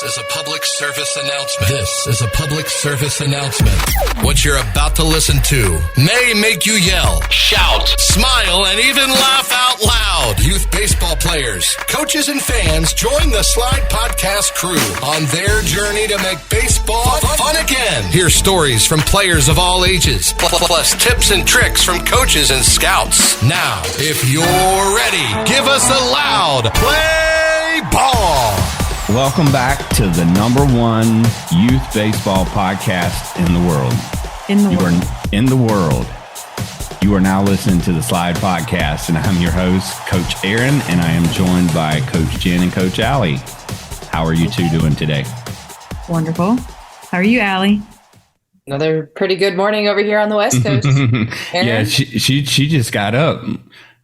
This is a public service announcement. This is a public service announcement. What you're about to listen to may make you yell, shout, smile, and even laugh out loud. Youth baseball players, coaches, and fans join the Slide Podcast crew on their journey to make baseball fun again. Hear stories from players of all ages, plus tips and tricks from coaches and scouts. Now, if you're ready, give us a loud play ball. Welcome back to the #1 youth baseball podcast in the world. In the world. You are now listening to the Slide Podcast, and I'm your host, Coach Aaron, and I am joined by Coach Jen and Coach Allie. How are you two doing today? Wonderful. How are you, Allie? Another pretty good morning over here on the West Coast. Yeah, she just got up,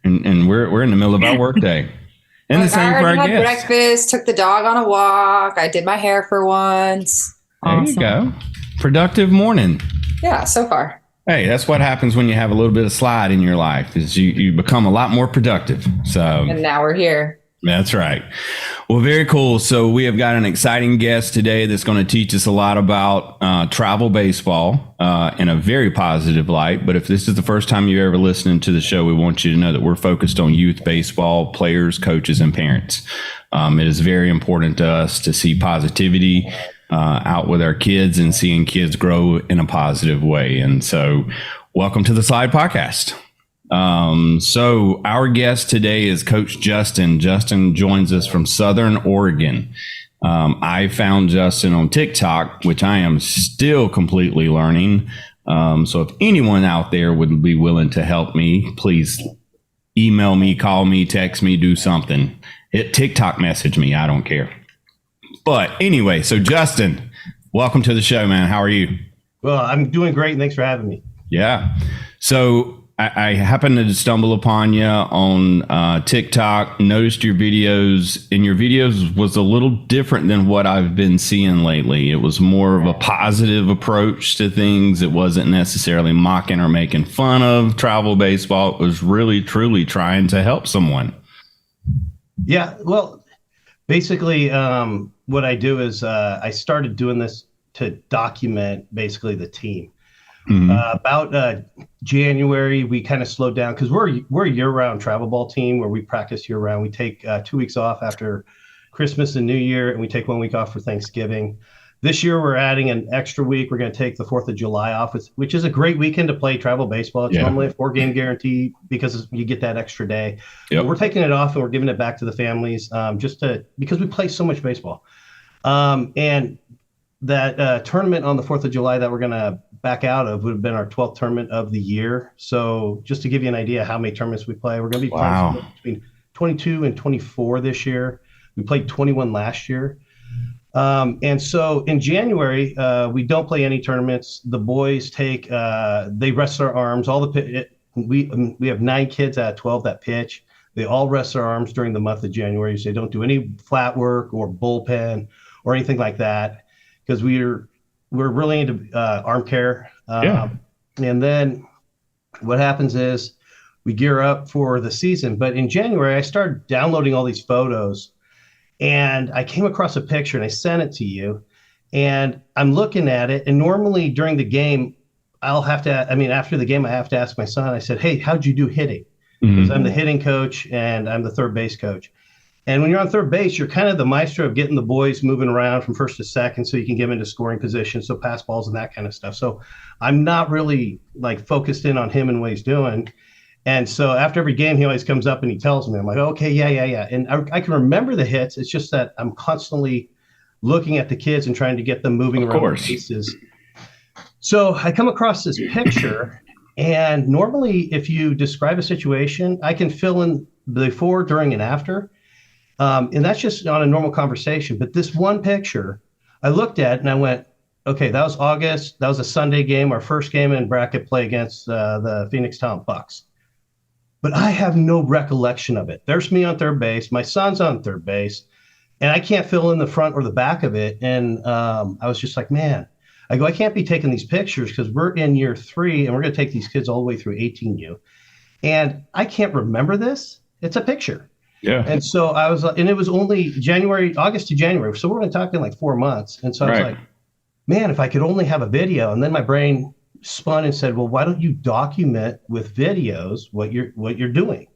and we're in the middle of our workday. And the same for our guests. I had breakfast, took the dog on a walk. I did my hair for once. There you go. Productive morning. Yeah, so far. Hey, that's what happens when you have a little bit of slide in your life, is you become a lot more productive. So, and now we're here. That's right. Well, very cool. So we have got an exciting guest today that's going to teach us a lot about travel baseball in a very positive light. But if this is the first time you're ever listening to the show, we want you to know that we're focused on youth baseball players, coaches, and parents. It is very important to us to see positivity out with our kids and seeing kids grow in a positive way. And so welcome to the Slide Podcast. So our guest today is Coach Justin. Justin joins us from Southern Oregon. I found Justin on TikTok, which I am still completely learning. So if anyone out there would be willing to help me, please email me, call me, text me, do something. TikTok message me. I don't care. But anyway, so Justin, welcome to the show, man. How are you? Well, I'm doing great. And thanks for having me. Yeah. So I happened to stumble upon you on TikTok, noticed your videos, and your videos was a little different than what I've been seeing lately. It was more of a positive approach to things. It wasn't necessarily mocking or making fun of travel baseball. It was really, truly trying to help someone. Yeah, well, basically what I do is I started doing this to document basically the team. Mm-hmm. About January, we kind of slowed down because we're a year-round travel ball team where we practice year-round. We take 2 weeks off after Christmas and New Year, and we take 1 week off for Thanksgiving. This year, we're adding an extra week. We're going to take the 4th of July off, which is a great weekend to play travel baseball. It's normally a 4-game guarantee because you get that extra day. Yep. We're taking it off and we're giving it back to the families because we play so much baseball. And that tournament on the 4th of July that we're going to back out of would have been our 12th tournament of the year. So just to give you an idea how many tournaments we play, we're going to be playing between 22 and 24 this year. We played 21 last year. And so in January, we don't play any tournaments. The boys they rest their arms. We have 9 kids out of 12 that pitch. They all rest their arms during the month of January. So they don't do any flat work or bullpen or anything like that, because we're really into arm care. And then what happens is we gear up for the season. But in January, I started downloading all these photos, and I came across a picture, and I sent it to you. And I'm looking at it, and normally during the game, after the game, I have to ask my son. I said, "Hey, how'd you do hitting?" Because I'm the hitting coach, and I'm the third base coach. And when you're on third base, you're kind of the maestro of getting the boys moving around from first to second so you can get them into scoring position, so pass balls and that kind of stuff. So I'm not really focused in on him and what he's doing. And so after every game, he always comes up and he tells me, I'm like, okay, yeah. And I can remember the hits. It's just that I'm constantly looking at the kids and trying to get them moving around the bases. So I come across this picture, and normally if you describe a situation, I can fill in before, during, and after. And that's just on a normal conversation. But this one picture, I looked at and I went, okay, that was August. That was a Sunday game, our first game in bracket play against the Phoenix Town Bucks. But I have no recollection of it. There's me on third base. My son's on third base. And I can't fill in the front or the back of it. And I was just like, man, I can't be taking these pictures because we're in year 3 and we're going to take these kids all the way through 18U. And I can't remember this. It's a picture. Yeah. And so I was, and it was only August to January. So we're only talking like 4 months. And so I was like, man, if I could only have a video. And then my brain spun and said, well, why don't you document with videos what you're doing?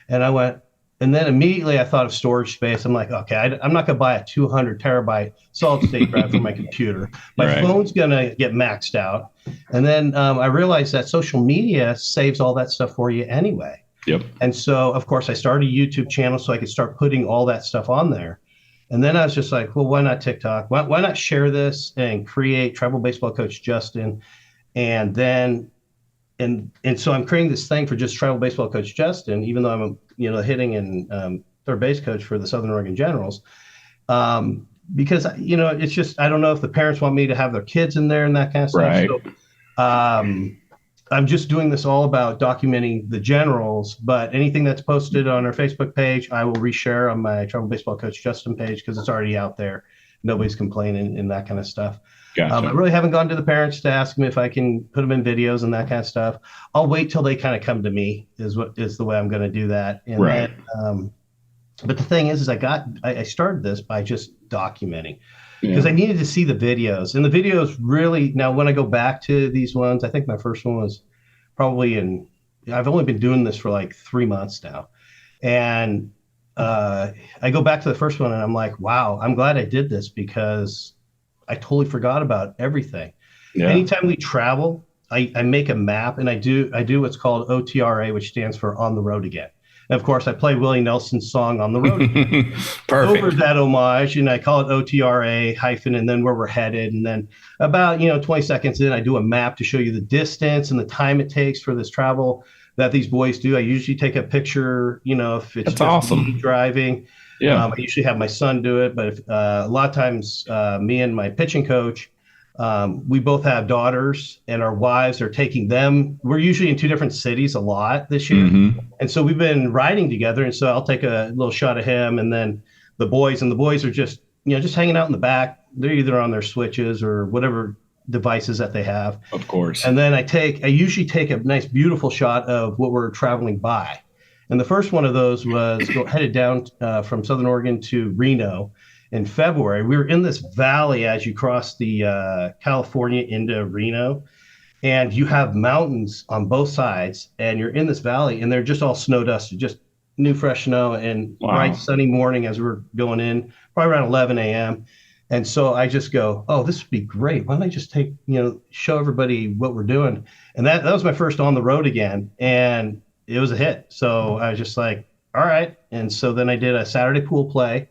And I went, and then immediately I thought of storage space. I'm like, okay, I'm not going to buy a 200 terabyte solid state drive for my computer. My phone's going to get maxed out. And then I realized that social media saves all that stuff for you anyway. Yep. And so, of course, I started a YouTube channel so I could start putting all that stuff on there. And then I was just like, well, why not TikTok? Why not share this and create Travel Baseball Coach Justin? And then, and so I'm creating this thing for just Travel Baseball Coach Justin, even though I'm a hitting and third base coach for the Southern Oregon Generals, because it's just, I don't know if the parents want me to have their kids in there and that kind of stuff. Right. So I'm just doing this all about documenting the Generals, but anything that's posted on our Facebook page, I will reshare on my Travel Baseball Coach Justin page because it's already out there. Nobody's complaining and that kind of stuff. Gotcha. I really haven't gone to the parents to ask them if I can put them in videos and that kind of stuff. I'll wait till they kind of come to me is the way I'm going to do that. And then, but the thing is I started this by just documenting because I needed to see the videos, and the videos really, now when I go back to these ones, I think my first one was probably I've only been doing this for like 3 months now. And I go back to the first one and I'm like, wow, I'm glad I did this because I totally forgot about everything. Yeah. Anytime we travel, I make a map and I do what's called OTRA, which stands for On the Road Again. And of course, I play Willie Nelson's song On the Road Again. Perfect. Over that homage, and I call it OTRA hyphen and then where we're headed. And then about 20 seconds in, I do a map to show you the distance and the time it takes for this travel that these boys do. I usually take a picture, if it's That's awesome. me driving. Yeah. I usually have my son do it, but a lot of times me and my pitching coach, we both have daughters and our wives are taking them. We're usually in 2 different cities a lot this year. Mm-hmm. And so we've been riding together. And so I'll take a little shot of him and then the boys are just hanging out in the back. They're either on their switches or whatever devices that they have. Of course. And then I usually take a nice, beautiful shot of what we're traveling by. And the first one of those was headed down from Southern Oregon to Reno in February. We were in this valley as you cross the California into Reno, and you have mountains on both sides, and you're in this valley, and they're just all snow dusted, just new fresh snow, and bright sunny morning as we're going in, probably around 11 a.m. And so I just go, oh, this would be great. Why don't I just show everybody what we're doing? And that was my first On the Road Again, and it was a hit. So I was just like, all right. And so then I did a Saturday pool play.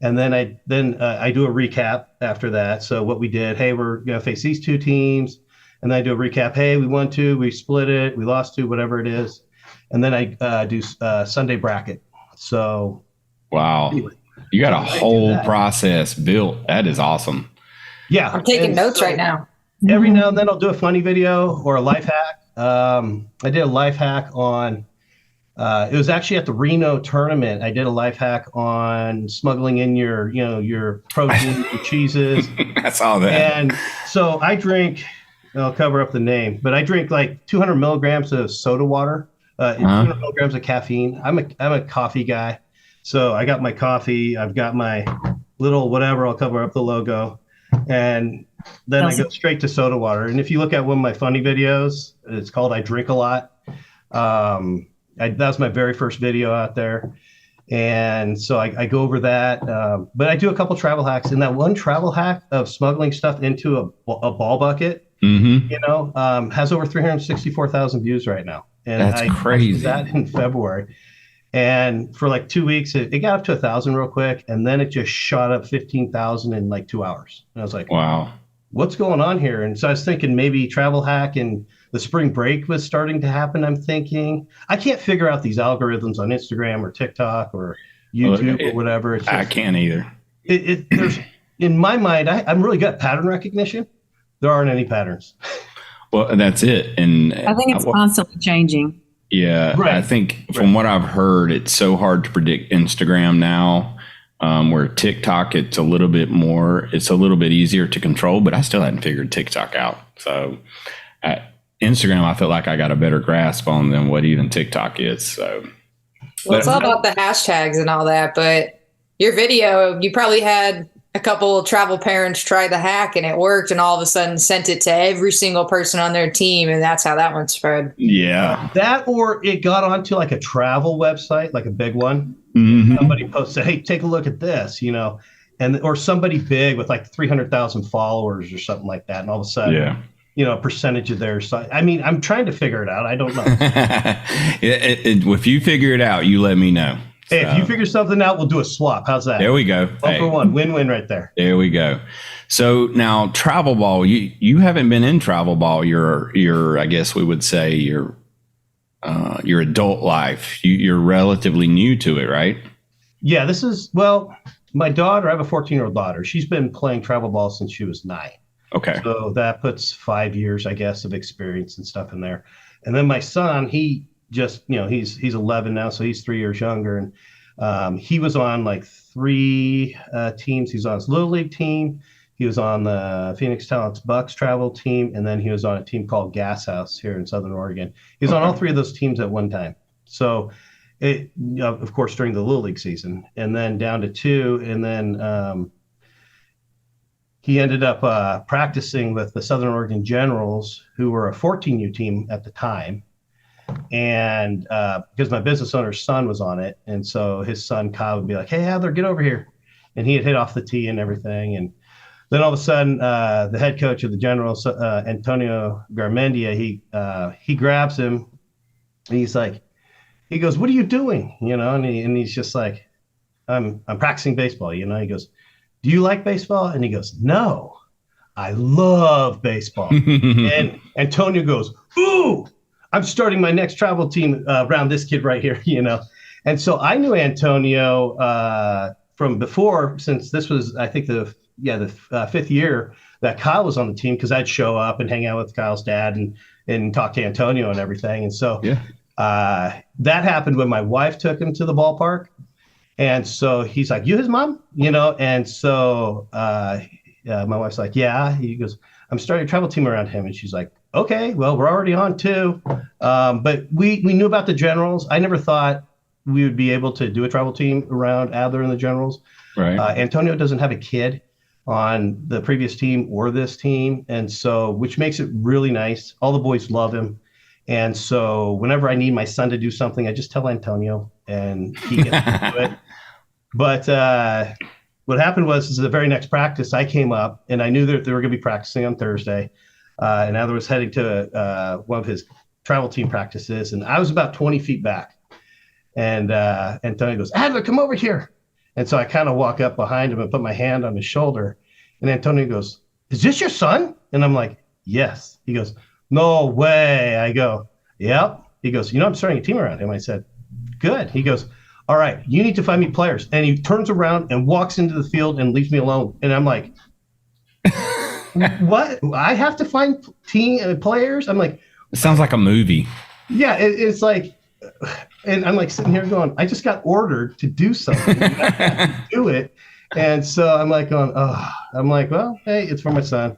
And then I do a recap after that. So what we did, hey, we're going to face these 2 teams. And then I do a recap. Hey, we won 2, we split it, we lost 2, whatever it is. And then I do Sunday bracket. So. Wow. Anyway, you got a whole process built. That is awesome. Yeah. I'm taking notes right now. Every now and then I'll do a funny video or a life hack. I did a life hack on, it was actually at the Reno tournament. I did a life hack on smuggling in your protein and cheeses. I saw that. And so I drink, I'll cover up the name, but I drink like 200 milligrams of soda water, 200 milligrams of caffeine. I'm a coffee guy. So I got my coffee. I've got my little whatever. I'll cover up the logo. And then I go straight to soda water. And if you look at one of my funny videos, it's called I Drink a Lot. That was my very first video out there. And so I go over that. But I do a couple travel hacks. And that one travel hack of smuggling stuff into a ball bucket, has over 364,000 views right now. And that's crazy. That in February. And for like 2 weeks, it got up to 1,000 real quick. And then it just shot up 15,000 in like 2 hours. And I was like, wow, what's going on here? And so I was thinking maybe travel hack and the spring break was starting to happen. I'm thinking, I can't figure out these algorithms on Instagram or TikTok or YouTube or whatever. It's just, I can't either. There's, in my mind, I'm really good at pattern recognition. There aren't any patterns. Well, that's it. And I think it's constantly changing. Yeah, right. I think from what I've heard, it's so hard to predict Instagram now, where TikTok, it's a little bit easier to control, but I still hadn't figured TikTok out. So Instagram, I feel like I got a better grasp on than what even TikTok is. So Well, it's all about the hashtags and all that, but your video, you probably had a couple of travel parents try the hack and it worked, and all of a sudden sent it to every single person on their team, and that's how that one spread. Yeah. That, or it got onto like a travel website, like a big one. Mm-hmm. Somebody posted, "Hey, take a look at this," and or somebody big with like 300,000 followers or something like that, and all of a sudden, a percentage of their site. I mean, I'm trying to figure it out. I don't know. If you figure it out, you let me know. Hey, if you figure something out, we'll do a swap. How's that? There we go. One for one. Win-win right there. There we go. So now travel ball, you haven't been in travel ball your I guess we would say your adult life. You're relatively new to it, right? Yeah, my daughter, I have a 14-year-old daughter. She's been playing travel ball since she was 9. Okay. So that puts 5 years, I guess, of experience and stuff in there. And then my son, he just, he's 11 now, so he's 3 years younger. And he was on like 3 teams. He's on his Little League team. He was on the Phoenix Talents Bucks travel team. And then he was on a team called Gas House here in Southern Oregon. He was on all 3 of those teams at one time. So, of course, during the Little League season, and then down to 2. And then he ended up practicing with the Southern Oregon Generals, who were a 14U team at the time. And because my business owner's son was on it. And so his son, Kyle, would be like, "Hey, Adler, get over here." And he had hit off the tee and everything. And then all of a sudden, the head coach of the Generals, Antonio Garmendia, he grabs him and he goes, "What are you doing?" And he's just like, I'm practicing baseball, He goes, "Do you like baseball?" And he goes, "No, I love baseball." And Antonio goes, "Ooh, I'm starting my next travel team around this kid right here," And so I knew Antonio from before, since this was, I think, the 5th year that Kyle was on the team, because I'd show up and hang out with Kyle's dad and talk to Antonio and everything. And so that happened when my wife took him to the ballpark. And so he's like, "You his mom?" And so my wife's like, "Yeah." He goes, "I'm starting a travel team around him." And she's like, "Okay, well, we're already on 2. But we knew about the Generals. I never thought we would be able to do a travel team around Adler and the Generals. Right. Antonio doesn't have a kid on the previous team or this team. And so, which makes it really nice. All the boys love him. And so whenever I need my son to do something, I just tell Antonio and he gets to do it. But what happened was the very next practice, I came up and I knew that they were going to be practicing on Thursday. And Adler was heading to one of his travel team practices. And I was about 20 feet back. And Antonio goes, "Adler, come over here." And so I kind of walk up behind him and put my hand on his shoulder. And Antonio goes, "Is this your son?" And I'm like, "Yes." He goes, "No way." I go, "Yep." He goes, "I'm starting a team around him." I said, "Good." He goes, "All right, you need to find me players." And he turns around and walks into the field and leaves me alone. And I'm like, "What? I have to find team players?" I'm like, it sounds like a movie. Yeah, it's like, and I'm like sitting here going, I just got ordered to do something. I have to do it. And so I'm like going, well, hey, it's for my son.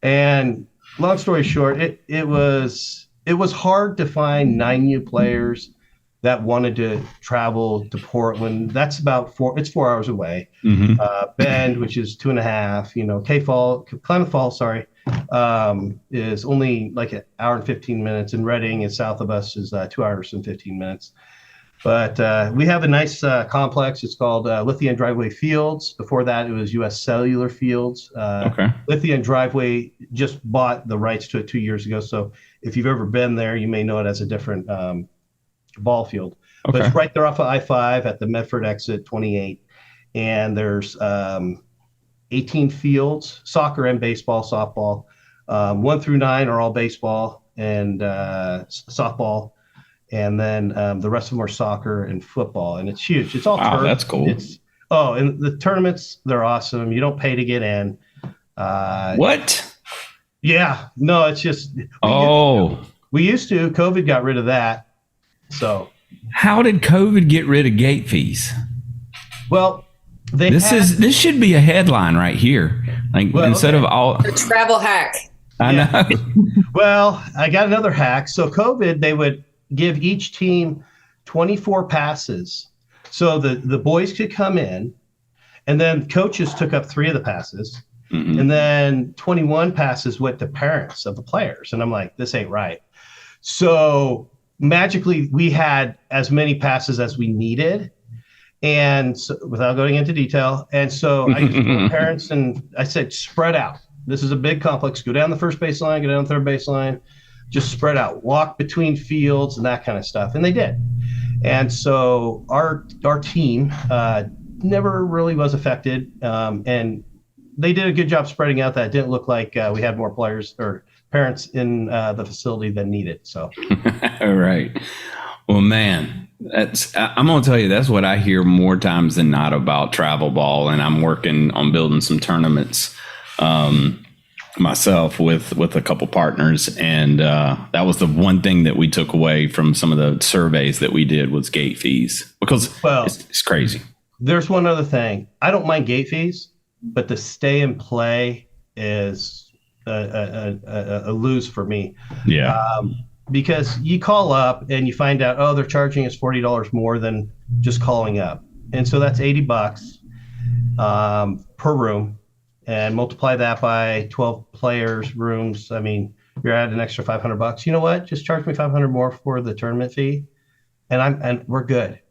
And long story short, it was hard to find 9U players that wanted to travel to Portland. That's about 4 hours away. Mm-hmm. Bend, which is 2.5, Klamath Falls, is only like an hour and 15 minutes, and Redding is south of us is 2 hours and 15 minutes. But we have a nice complex. It's called Lithia & Driveway Fields. Before that, it was U.S. Cellular Fields. Lithia & Driveway just bought the rights to it 2 years ago. So if you've ever been there, you may know it as a different ball field. Okay. But it's right there off of I-5 at the Medford exit 28. And there's 18 fields, soccer and baseball, softball. 1 through 9 are all baseball and softball. And then the rest of them are soccer and football. And it's huge. It's all turf. That's cool. And the tournaments, they're awesome. You don't pay to get in. What? Yeah. No, it's just. We used to. COVID got rid of that. So. How did COVID get rid of gate fees? Well, this should be a headline right here. Instead of all the travel hack. I know. Well, I got another hack. So COVID, they would give each team 24 passes. So the boys could come in, and then coaches took up 3 of the passes. Mm-hmm. And then 21 passes went to parents of the players. And I'm like, this ain't right. So magically, we had as many passes as we needed. And so, without going into detail. And so I just told parents and I said, spread out. This is a big complex. Go down the first baseline, go down the third baseline, just spread out, walk between fields and that kind of stuff. And they did. And so our team never really was affected. And they did a good job spreading out that. It didn't look like we had more players or parents in the facility than needed. So, all right. Well, man. I'm going to tell you, that's what I hear more times than not about travel ball. And I'm working on building some tournaments myself with a couple partners. And that was the one thing that we took away from some of the surveys that we did was gate fees, because it's crazy. There's one other thing. I don't mind gate fees, but the stay and play is a lose for me. Yeah. Because you call up and you find out, oh, they're charging us $40 more than just calling up. And so that's $80 per room, and multiply that by 12 players rooms. I mean, you're at an extra $500. You know what? Just charge me $500 more for the tournament fee. And we're good.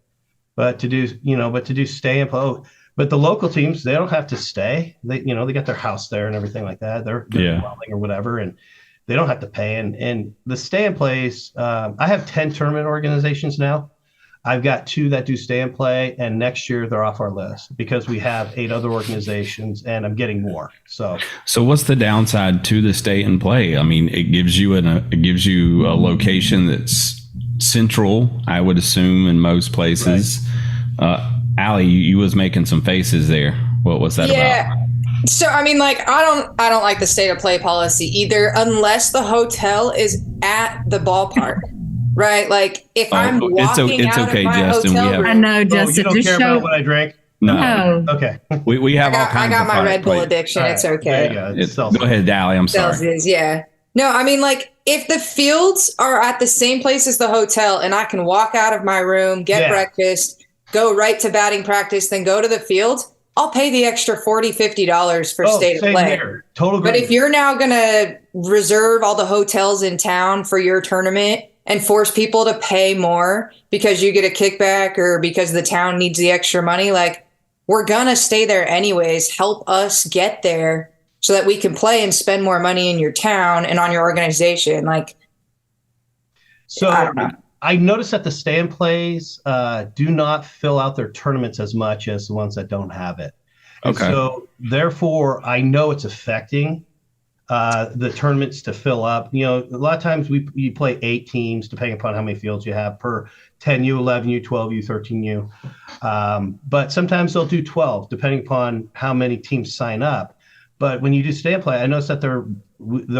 But to do stay and play, but the local teams, they don't have to stay. They got their house there and everything like that. They're dwelling or whatever. And they don't have to pay. And the stay and plays, I have 10 tournament organizations now. I've got 2 that do stay and play, and next year they're off our list because we have 8 other organizations, and I'm getting more. So what's the downside to the stay and play? I mean, it gives you a location that's central, I would assume, in most places. Right. Allie, you was making some faces there. What was that about? So, I mean, like, I don't like the state of play policy either, unless the hotel is at the ballpark, right? Like, if I'm walking out of my Justin, hotel room. I know, Justin. You don't care about what I drink? No. Okay. We have all kinds of. I got my Red Bull addiction. Right. It's okay. Go ahead, Allie. I'm sorry. Celsius, yeah. No, I mean, like, if the fields are at the same place as the hotel and I can walk out of my room, get breakfast, go right to batting practice, then go to the field, I'll pay the extra $40, $50 for stay to play. Here. Totally. But if you're now going to reserve all the hotels in town for your tournament and force people to pay more because you get a kickback or because the town needs the extra money, like, we're going to stay there anyways. Help us get there so that we can play and spend more money in your town and on your organization. Like, so I don't know. I noticed that the stay and plays do not fill out their tournaments as much as the ones that don't have it. Okay. And so therefore, I know it's affecting the tournaments to fill up. You know, a lot of times you play 8 teams, depending upon how many fields you have per 10U, 11U, 12U, 13U. But sometimes they'll do 12, depending upon how many teams sign up. But when you do stay and play, I noticed that there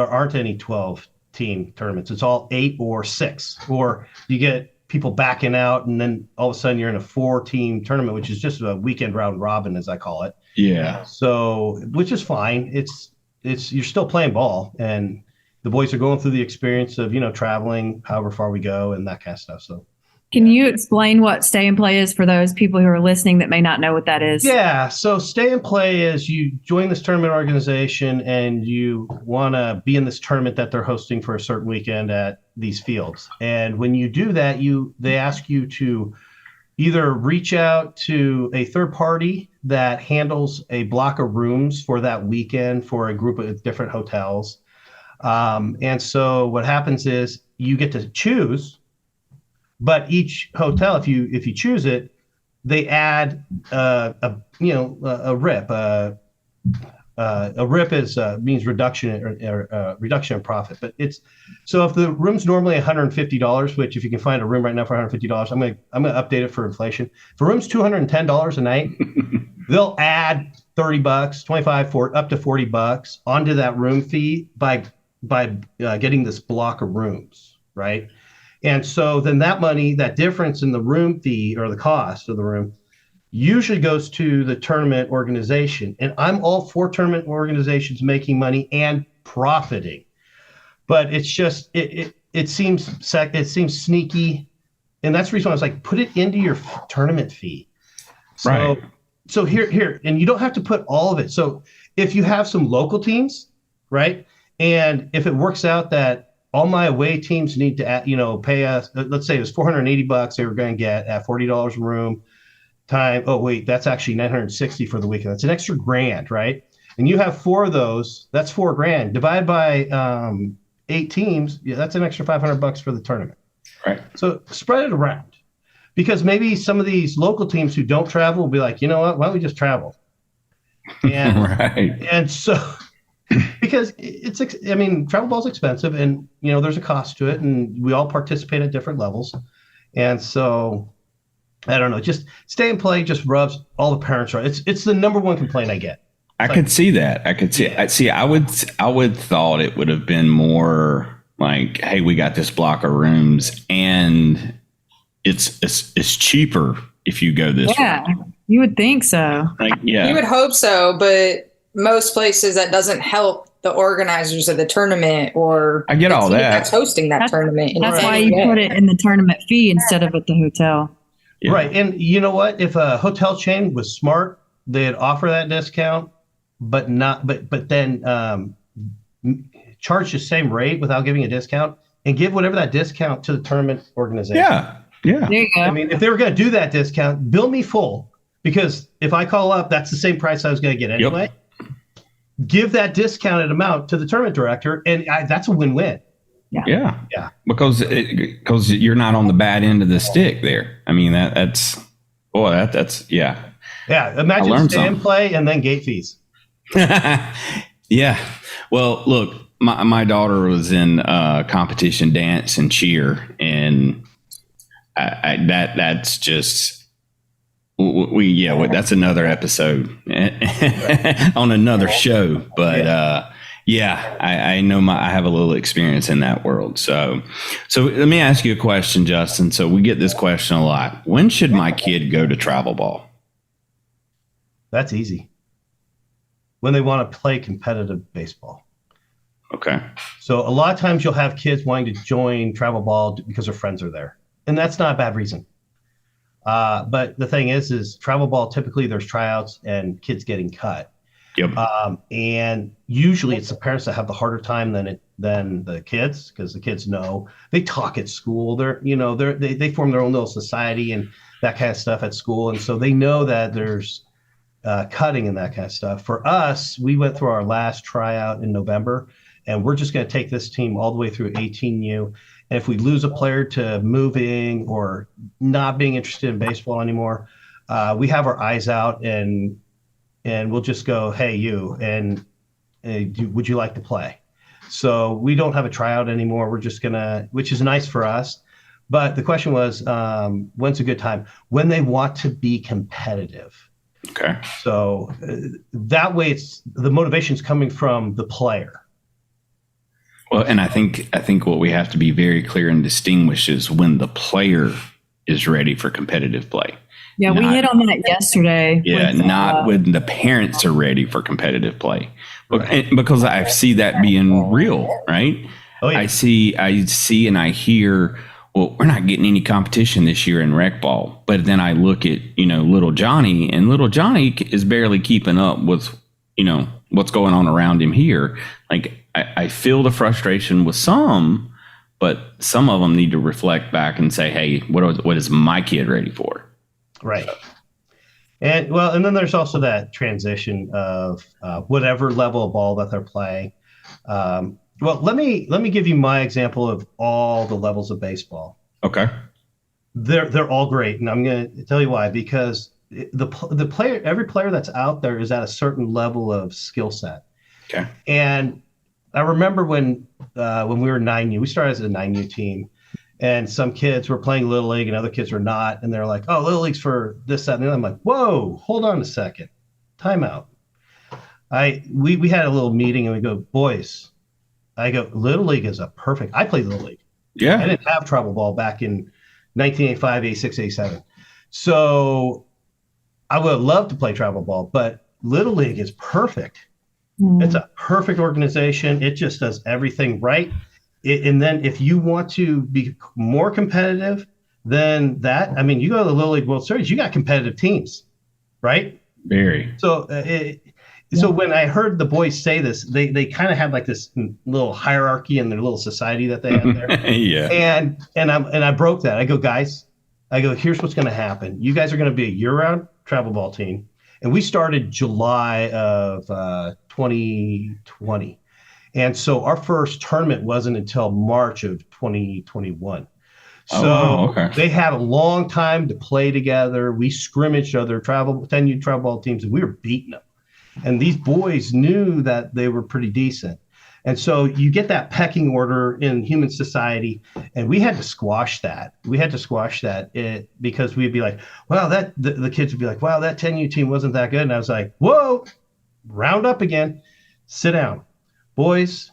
aren't any 12-team tournaments. It's all 8 or 6, or you get people backing out, and then all of a sudden you're in a 4-team tournament, which is just a weekend round robin, as I call it. Yeah. So, which is fine. It's you're still playing ball, and the boys are going through the experience of traveling however far we go and that kind of stuff. So. Can you explain what stay and play is for those people who are listening that may not know what that is? Yeah. So stay and play is you join this tournament organization and you want to be in this tournament that they're hosting for a certain weekend at these fields. And when you do that, they ask you to either reach out to a third party that handles a block of rooms for that weekend for a group of different hotels. And so what happens is you get to choose. But each hotel, if you choose it, they add a RIP. A RIP means reduction or reduction in profit. But it's so if the room's normally $150, which if you can find a room right now for $150, I'm gonna update it for inflation. If a room's $210 a night, they'll add $30, 25, up to $40 onto that room fee by getting this block of rooms, right? And so then that money, that difference in the room fee or the cost of the room, usually goes to the tournament organization. And I'm all for tournament organizations making money and profiting. But it's just it seems sneaky And that's the reason I was like, put it into your tournament fee. So, Right. so here, and you don't have to put all of it. So if you have some local teams, right? And if it works out that all my away teams need to, pay us, let's say it was $480 they were going to get at $40 a room time. Oh, wait, that's actually $960 for the weekend. That's an extra grand, right? And you have 4 of those, that's $4,000 divided by 8 teams. Yeah, that's an extra $500 for the tournament. Right. So spread it around, because maybe some of these local teams who don't travel will be like, you know what, why don't we just travel? And, Right. and so, because travel ball is expensive, and, there's a cost to it, and we all participate at different levels. And so, I don't know, just stay and play just rubs all the parents right. It's the number one complaint I get. I could see that. I could see. I would thought it would have been more like, hey, we got this block of rooms, and it's cheaper if you go this Yeah, way. you would think so. Like, yeah, You would hope so, but most places that doesn't help the organizers of the tournament or I get the all team that. that's hosting that tournament. in That's why any you way. put it in the tournament fee instead of at the hotel. Yeah. Right. And you know what? If a hotel chain was smart, they'd offer that discount, but then charge the same rate without giving a discount, and give whatever that discount to the tournament organization. Yeah. There you go. I mean, if they were going to do that discount, bill me full, because if I call up, that's the same price I was going to get anyway. Give that discounted amount to the tournament director, and that's a win-win. Yeah. Yeah. Because you're not on the bad end of the stick there. I mean, that's yeah. Yeah. Imagine learned stay and something. play and then gate fees. Yeah. Well, look, my daughter was in competition dance and cheer, and that's just that's another episode on another show. But I know I have a little experience in that world. So let me ask you a question, Justin. So we get this question a lot. When should my kid go to travel ball? That's easy. When they want to play competitive baseball. Okay. So a lot of times you'll have kids wanting to join travel ball because their friends are there. And that's not a bad reason. But the thing is travel ball, typically there's tryouts and kids getting cut. Yep. And usually it's the parents that have the harder time than the kids, because the kids know they talk at school. They form their own little society and that kind of stuff at school. And so they know that there's cutting and that kind of stuff. For us, we went through our last tryout in November, and we're just going to take this team all the way through 18U. And if we lose a player to moving or not being interested in baseball anymore, we have our eyes out, and we'll just go, hey, you, and would you like to play? So we don't have a tryout anymore. We're just which is nice for us. But the question was, when's a good time? When they want to be competitive. Okay. So that way, the motivation's coming from the player. Well, and I think what we have to be very clear and distinguish is when the player is ready for competitive play. Yeah, we hit on that yesterday. Yeah, not when the parents are ready for competitive play. Because I see that being real, right? Oh, yeah. I see and I hear, well, we're not getting any competition this year in rec ball. But then I look at, little Johnny, and little Johnny is barely keeping up with, what's going on around him here. Like, I feel the frustration with some, but some of them need to reflect back and say, hey, what is my kid ready for? Right. And then there's also that transition of whatever level of ball that they're playing. Let me give you my example of all the levels of baseball. Okay. They're all great, and I'm going to tell you why. Because the player, every player that's out there is at a certain level of skill set. Okay. And I remember when we were 9U, we started as a 9U team, and some kids were playing Little League and other kids were not. And they're like, oh, Little League's for this, that, and the other. I'm like, whoa, hold on a second. Timeout. We had a little meeting, and we go, boys, I go, Little League is I played Little League. Yeah. I didn't have travel ball back in 1985, 86, 87. So I would love to play travel ball, but Little League is perfect. It's a perfect organization. It just does everything right. And then if you want to be more competitive, then you go to the Little League World Series, you got competitive teams, right? Very. So, so when I heard the boys say this, they kind of had like this little hierarchy in their little society that they had there. Yeah. And I broke that. I go, guys, here's what's going to happen. You guys are going to be a year-round travel ball team. And we started July of 2020. And so our first tournament wasn't until March of 2021. So they had a long time to play together. We scrimmaged other 10U travel ball teams, and we were beating them. And these boys knew that they were pretty decent. And so you get that pecking order in human society, and we had to squash that. Because we'd be like, well, the kids would be like, wow, that 10U team wasn't that good. And I was like, whoa, round up again, sit down. Boys,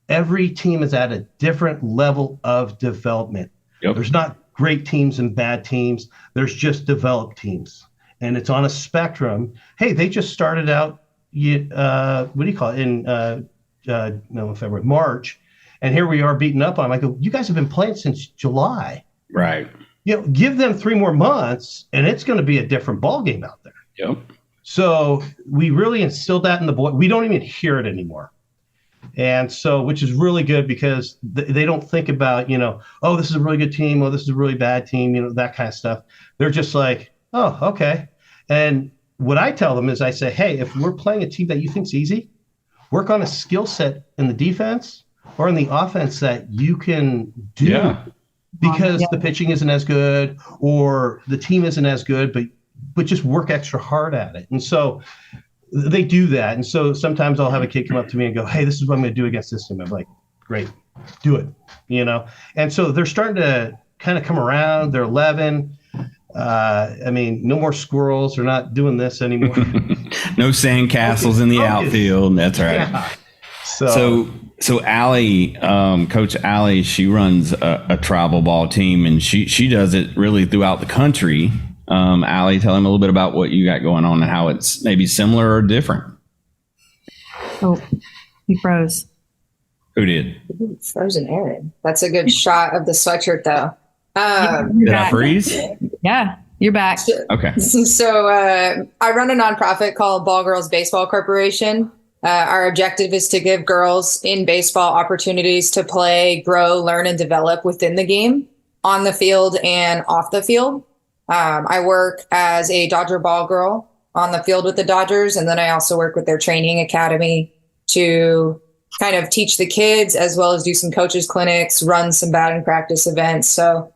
every team is at a different level of development. Yep. There's not great teams and bad teams. There's just developed teams. And it's on a spectrum. Hey, they just started out, what do you call it, in February, March. And here we are beating up on them. I go, you guys have been playing since July. Right. Give them 3 more months, and it's going to be a different ball game out there. Yep. So we really instilled that in the boy. We don't even hear it anymore. And so, which is really good because they don't think about, oh, this is a really good team. Oh, this is a really bad team, that kind of stuff. They're just like, oh, okay. And what I tell them is I say, hey, if we're playing a team that you think's easy, work on a skill set in the defense or in the offense that you can do. Yeah. Because the pitching isn't as good or the team isn't as good, but just work extra hard at it. And so they do that. And so sometimes I'll have a kid come up to me and go, hey, this is what I'm going to do against this team. I'm like, great, do it, And so they're starting to kind of come around. They're 11. No more squirrels. They're not doing this anymore. No sandcastles in the outfield. That's right. Yeah. So Allie, Coach Allie, she runs a travel ball team, and she does it really throughout the country. Allie, tell him a little bit about what you got going on and how it's maybe similar or different. Oh, he froze. Who did? Frozen Aaron. That's a good shot of the sweatshirt, though. Did I freeze? Yeah, you're back. Okay. So I run a nonprofit called Ball Girls Baseball Corporation. Our objective is to give girls in baseball opportunities to play, grow, learn, and develop within the game, on the field and off the field. I work as a Dodger ball girl on the field with the Dodgers, and then I also work with their training academy to kind of teach the kids as well as do some coaches clinics, run some batting practice events. So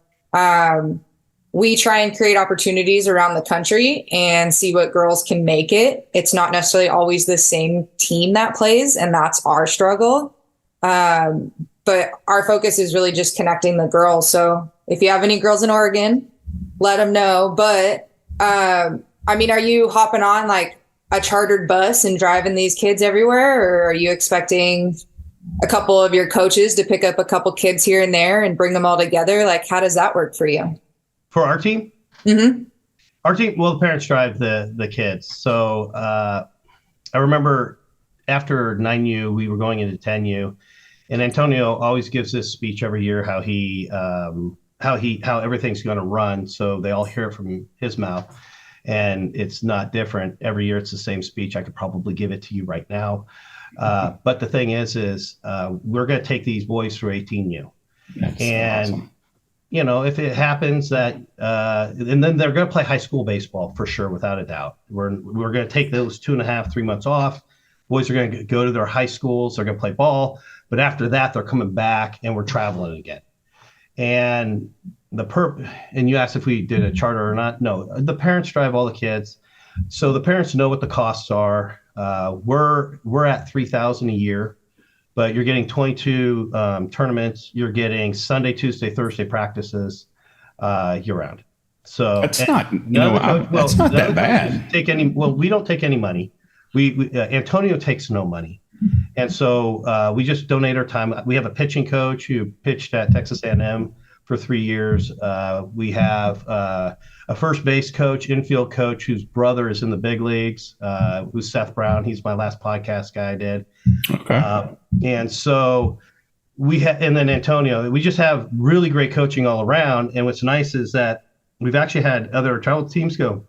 we try and create opportunities around the country and see what girls can make it. It's not necessarily always the same team that plays, and that's our struggle. But our focus is really just connecting the girls. So if you have any girls in Oregon, let them know. But are you hopping on like a chartered bus and driving these kids everywhere, or are you expecting a couple of your coaches to pick up a couple kids here and there and bring them all together? Like, how does that work for you? For our team? Mm-hmm. Our team, well, the parents drive the kids. So I remember after 9U, we were going into 10U, and Antonio always gives this speech every year how everything's going to run. So they all hear it from his mouth, and it's not different. Every year it's the same speech. I could probably give it to you right now. But the thing is we're going to take these boys through 18U. That's and awesome. If it happens that, and then they're going to play high school baseball for sure, without a doubt. We're going to take those 2.5, 3 months off. Boys are going to go to their high schools. They're going to play ball. But after that, they're coming back and we're traveling again. And and you asked if we did a charter or not. No, the parents drive all the kids. So the parents know what the costs are. We're at $3,000 a year. But you're getting 22 tournaments. You're getting Sunday, Tuesday, Thursday practices year round. So that's not that's not that bad. We don't take any money. Antonio takes no money, and so we just donate our time. We have a pitching coach who pitched at Texas A&M for 3 years. We have a first base coach, infield coach, whose brother is in the big leagues, who's Seth Brown. He's my last podcast guy I did. Okay. And so and then Antonio, we just have really great coaching all around. And what's nice is that we've actually had other travel teams go,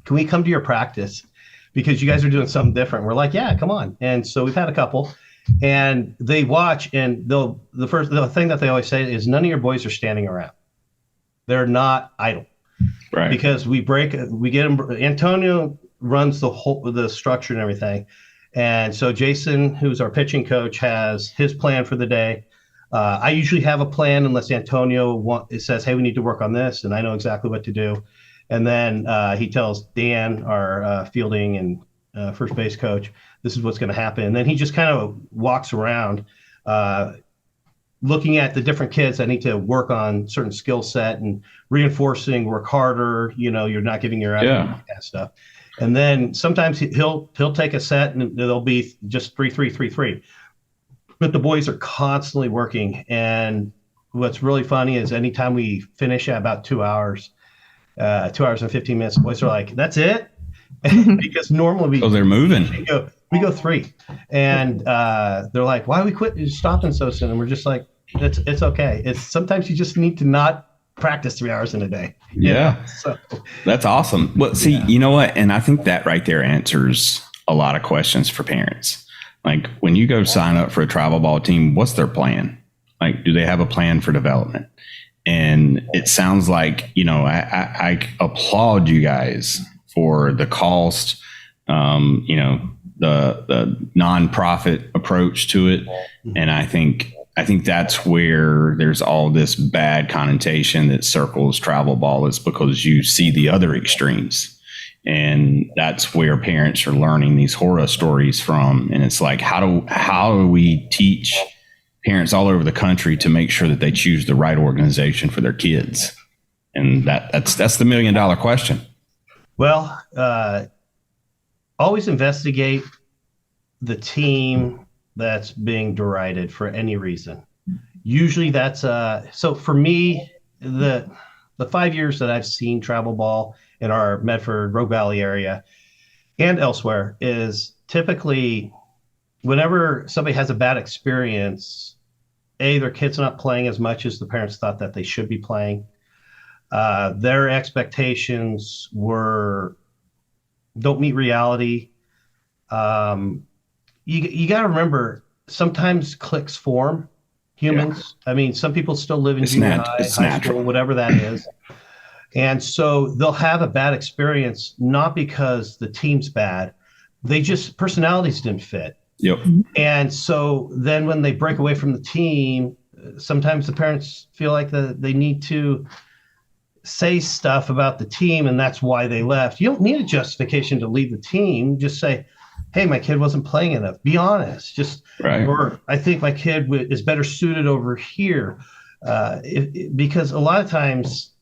can we come to your practice? Because you guys are doing something different. We're like, yeah, come on. And so we've had a couple, and they watch, and the thing that they always say is none of your boys are standing around. They're not idle. Right. Because we get them. Antonio runs the structure and everything. And so Jason, who's our pitching coach, has his plan for the day. I usually have a plan unless Antonio says, hey, we need to work on this, and I know exactly what to do. And then he tells Dan, our fielding and first base coach, this is what's going to happen. And then he just kind of walks around looking at the different kids that need to work on certain skill set and reinforcing, work harder, you're not giving your effort, that kind of stuff. And then sometimes he'll take a set and there'll be just 3-3-3-3. But the boys are constantly working. And what's really funny is anytime we finish at about 2 hours, 2 hours and 15 minutes, the boys are like, that's it? Because normally they're moving. We go 3. And they're like, why we quit stopping so soon? And we're just like, it's okay. Sometimes you just need to not practice 3 hours in a day. Yeah. So that's awesome. Well, see, you know what? And I think that right there answers a lot of questions for parents. Like when you go sign up for a travel ball team, what's their plan? Like, do they have a plan for development? And it sounds like, I applaud you guys for the cost, the nonprofit approach to it. And I think that's where there's all this bad connotation that circles travel ball, is because you see the other extremes. And that's where parents are learning these horror stories from. And it's like, how do we teach parents all over the country to make sure that they choose the right organization for their kids? And that's the $1 million question. Well, always investigate the team that's being derided for any reason. Usually that's so for me, the 5 years that I've seen travel ball in our Medford, Rogue Valley area and elsewhere is typically whenever somebody has a bad experience, their kid's not playing as much as the parents thought that they should be playing. Their expectations don't meet reality. You got to remember, sometimes cliques form humans. Yeah. I mean, some people still live in junior high school, whatever that is. And so they'll have a bad experience, not because the team's bad. They just, personalities didn't fit. Yep. And so then when they break away from the team, sometimes the parents feel like they need to say stuff about the team, and that's why they left. You don't need a justification to leave the team. Just say, hey, my kid wasn't playing enough. Be honest. Or I think my kid is better suited over here. Because a lot of times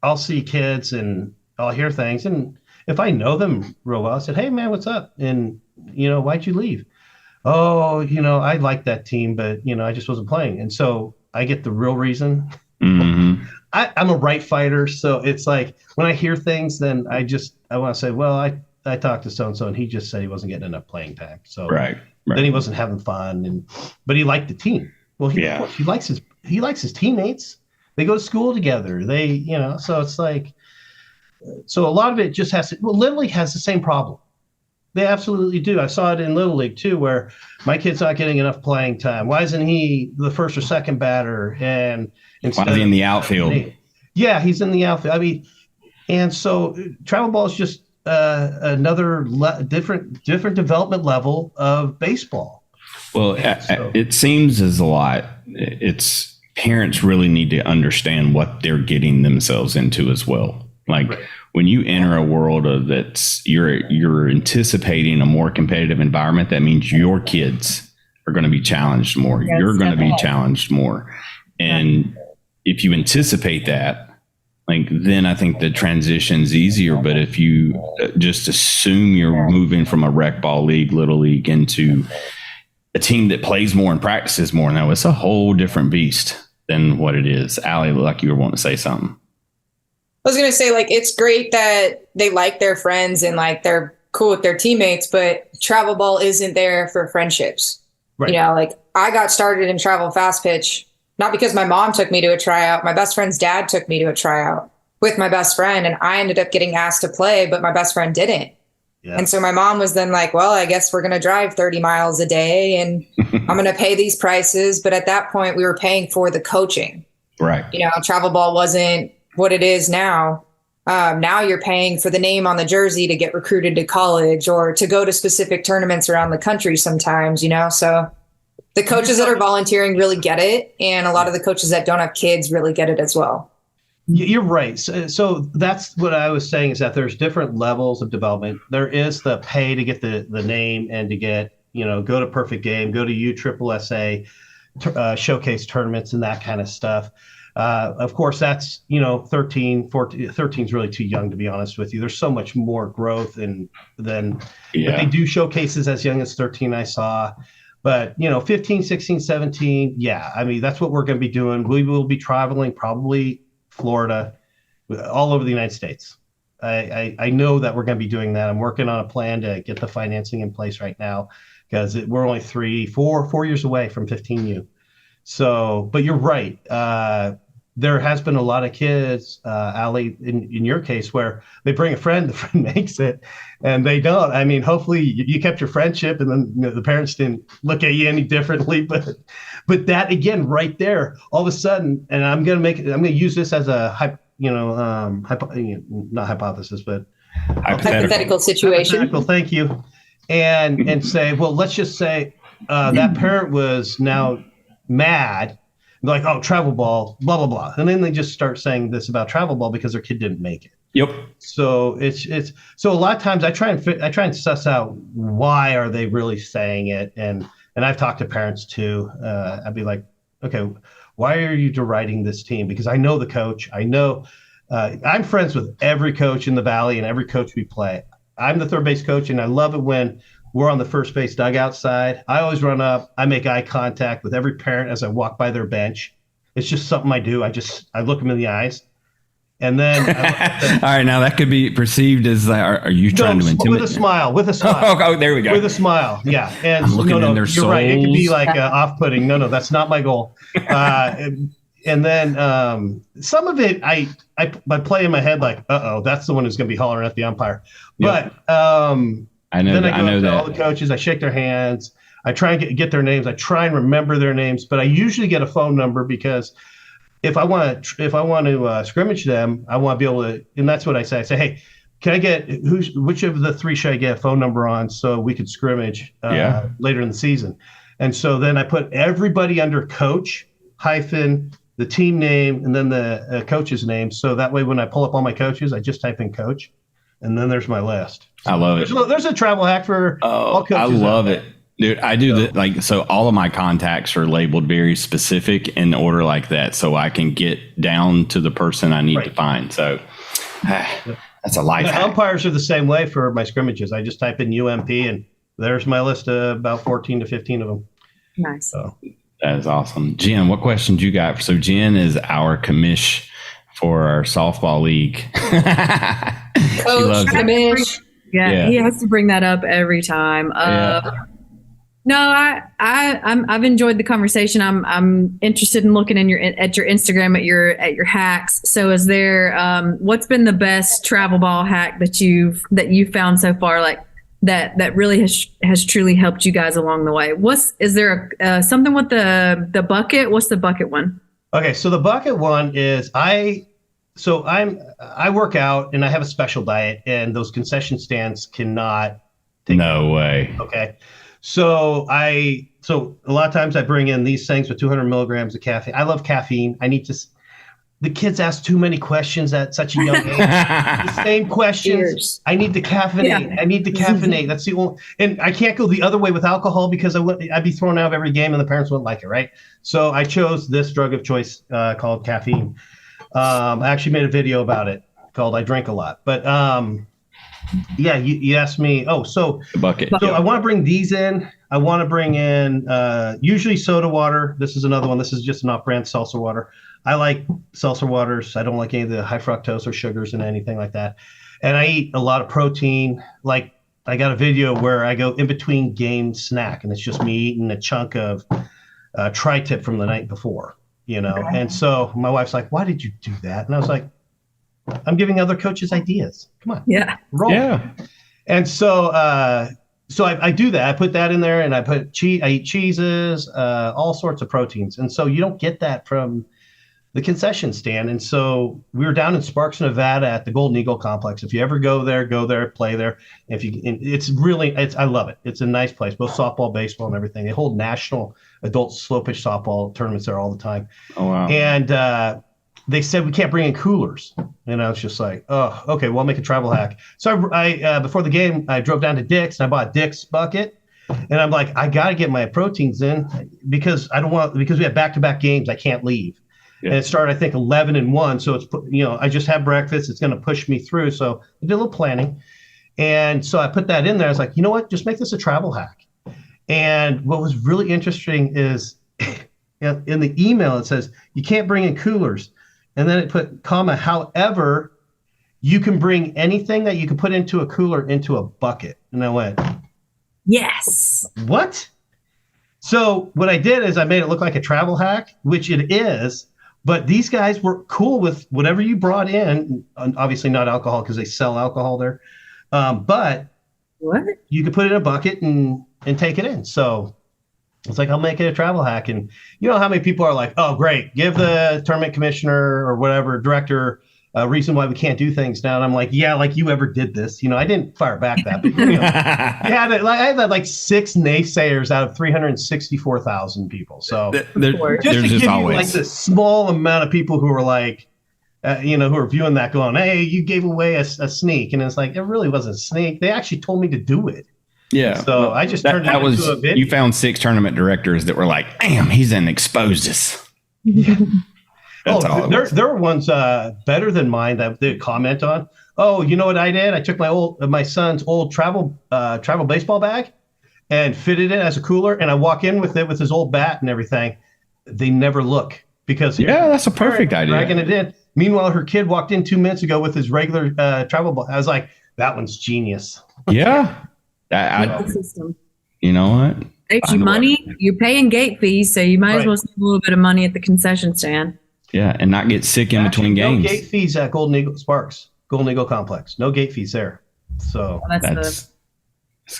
I'll see kids and I'll hear things, and if I know them real well, I said, hey man, what's up? And why'd you leave? Oh, I like that team, but I just wasn't playing. And so I get the real reason. Mm-hmm. I'm a right fighter, so it's like when I hear things, then I want to say, well, I talked to so-and-so and he just said he wasn't getting enough playing time. So right. Then he wasn't having fun, but he liked the team. Well, he likes his teammates. They go to school together. So it's like, so a lot of it just has to, Little League has the same problem. They absolutely do. I saw it in Little League too, where my kid's not getting enough playing time. Why isn't he the first or second batter? And why is he in the outfield? Yeah, he's in the outfield. I mean, and so travel ball is just another different development level of baseball. Well, it seems as a lot. It's parents really need to understand what they're getting themselves into as well. Like when you enter a world of you're anticipating a more competitive environment, that means your kids are going to be challenged more. Yes, you're going to be challenged more. And if you anticipate that, then I think the transition's easier. But if you just assume you're moving from a rec ball league, Little League, into a team that plays more and practices more, now it's a whole different beast than what it is. Allie, like you were wanting to say something. I was going to say, it's great that they like their friends and they're cool with their teammates, but travel ball isn't there for friendships. Right. I got started in travel fast pitch, not because my mom took me to a tryout. My best friend's dad took me to a tryout with my best friend, and I ended up getting asked to play, but my best friend didn't. Yeah. And so my mom was then like, well, I guess we're going to drive 30 miles a day and I'm going to pay these prices. But at that point, we were paying for the coaching. Right. Travel ball wasn't what it is now. Now you're paying for the name on the jersey to get recruited to college or to go to specific tournaments around the country sometimes, So the coaches that are volunteering really get it. And a lot of the coaches that don't have kids really get it as well. You're right. So that's what I was saying, is that there's different levels of development. There is the pay to get the name and to get, go to Perfect Game, go to USSSA, showcase tournaments and that kind of stuff. Of course, that's, 13, 14, 13 is really too young, to be honest with you. There's so much more growth but they do showcases as young as 13, I saw. But, 15, 16, 17, that's what we're going to be doing. We will be traveling probably Florida, all over the United States. I know that we're going to be doing that. I'm working on a plan to get the financing in place right now because we're only 4 years away from 15U. So, but you're right. There has been a lot of kids, Allie, in your case, where they bring a friend, the friend makes it, and they don't. I mean, hopefully you kept your friendship, and then the parents didn't look at you any differently. But that again, right there, all of a sudden, and I'm going to use this as a not hypothesis, but hypothetical situation. Hypothetical, thank you, and say, well, let's just say that parent was now mad. Like, oh, travel ball, blah, blah, blah. And then they just start saying this about travel ball because their kid didn't make it. Yep. So so a lot of times I try and suss out why are they really saying it. And I've talked to parents too. I'd be like, okay, why are you deriding this team? Because I know the coach. I know I'm friends with every coach in the Valley and every coach we play. I'm the third base coach, and I love it when we're on the first base dugout side. I always run up. I make eye contact with every parent as I walk by their bench. It's just something I do. I look them in the eyes. And then all right, now that could be perceived as are you trying to intimidate? With a smile. Oh, there we go. With a smile, yeah. And I'm looking in their souls. You're right. It could be like off-putting. No, that's not my goal. And then some of it, I play in my head like, that's the one who's going to be hollering at the umpire. Yep. But I know then that. I go to all the coaches. I shake their hands. I try and get their names. I try and remember their names, but I usually get a phone number because if I want to scrimmage them, I want to be able to. And that's what I say. I say, hey, can I get which of the three should I get a phone number on so we could scrimmage later in the season? And so then I put everybody under coach hyphen the team name and then the coach's name. So that way, when I pull up all my coaches, I just type in coach. And then there's my list. I love it. There's a travel hack for all coaches. I love it. Dude, I do that. So all of my contacts are labeled very specific in order like that. So I can get down to the person I need to find. So that's a life hack. Umpires are the same way for my scrimmages. I just type in UMP and there's my list of about 14 to 15 of them. Nice. So that is awesome. Jen, what questions you got? So Jen is our commish for our softball league. Coach, commish. Yeah, he has to bring that up every time. No, I've enjoyed the conversation. I'm interested in looking at your Instagram at your hacks. So, is there what's been the best travel ball hack that you've found so far? Like that really has truly helped you guys along the way. Is there something with the bucket? What's the bucket one? Okay, so the bucket one is I work out and I have a special diet, and those concession stands cannot take way. Okay. So a lot of times I bring in these things with 200 milligrams of caffeine. I love caffeine. The kids ask too many questions at such a young age. The same questions. Cheers. I need to caffeinate. Yeah. I need to caffeinate. That's the only, and I can't go the other way with alcohol because I'd be thrown out of every game and the parents wouldn't like it, right? So I chose this drug of choice called caffeine. I actually made a video about it called I Drink a Lot. But you asked me, the bucket. So I want to bring these in. I want to bring in usually soda water. This is another one. This is just an off-brand seltzer water. I like seltzer waters. I don't like any of the high fructose or sugars and anything like that. And I eat a lot of protein. Like I got a video where I go in between game snack, and it's just me eating a chunk of tri-tip from the night before, And so my wife's like, why did you do that? And I was like, I'm giving other coaches ideas. Come on. Yeah. Roll. Yeah. And so I do that. I put that in there, and I eat cheeses, all sorts of proteins. And so you don't get that from the concession stand. And so we were down in Sparks, Nevada at the Golden Eagle Complex. If you ever go there, play there. I love it. It's a nice place, both softball, baseball, and everything. They hold national adult slow pitch softball tournaments there all the time. Oh, wow. And they said we can't bring in coolers. And I was just like, oh, okay, well, I'll make a travel hack. So I before the game, I drove down to Dick's and I bought Dick's bucket. And I'm like, I got to get my proteins in because we have back-to-back games. I can't leave. Yeah. And it started, I think, 11-1. So it's, I just had breakfast. It's going to push me through. So I did a little planning. And so I put that in there. I was like, you know what? Just make this a travel hack. And what was really interesting is in the email, it says, you can't bring in coolers. And then it put, however, you can bring anything that you can put into a cooler into a bucket. And I went, yes. What? So what I did is I made it look like a travel hack, which it is. But these guys were cool with whatever you brought in. Obviously not alcohol because they sell alcohol there. But what? You could put it in a bucket and take it in. So it's like, I'll make it a travel hack. And you know how many people are like, oh, great, give the tournament commissioner or whatever director a reason why we can't do things now. And I'm like, yeah, like you ever did this. I didn't fire back that. But, I had like 6 naysayers out of 364,000 people. So there's just always like this small amount of people who are like, who are viewing that going, hey, you gave away a sneak. And it's like, it really wasn't a sneak. They actually told me to do it. Yeah. So I just turned it into a video. You found 6 tournament directors that were like, damn, he's exposed us. There were ones better than mine that they comment on. Oh, you know what I did? I took my son's old travel baseball bag and fitted it as a cooler, and I walk in with it with his old bat and everything. They never look because that's a perfect idea. Dragging it in. Meanwhile, her kid walked in 2 minutes ago with his regular travel ball. I was like, that one's genius. Yeah. You know what? Saves you money. You're paying gate fees, so you might as well save a little bit of money at the concession stand. Yeah, and not get sick in between games. No gate fees at Golden Eagle Complex. No gate fees there. So that's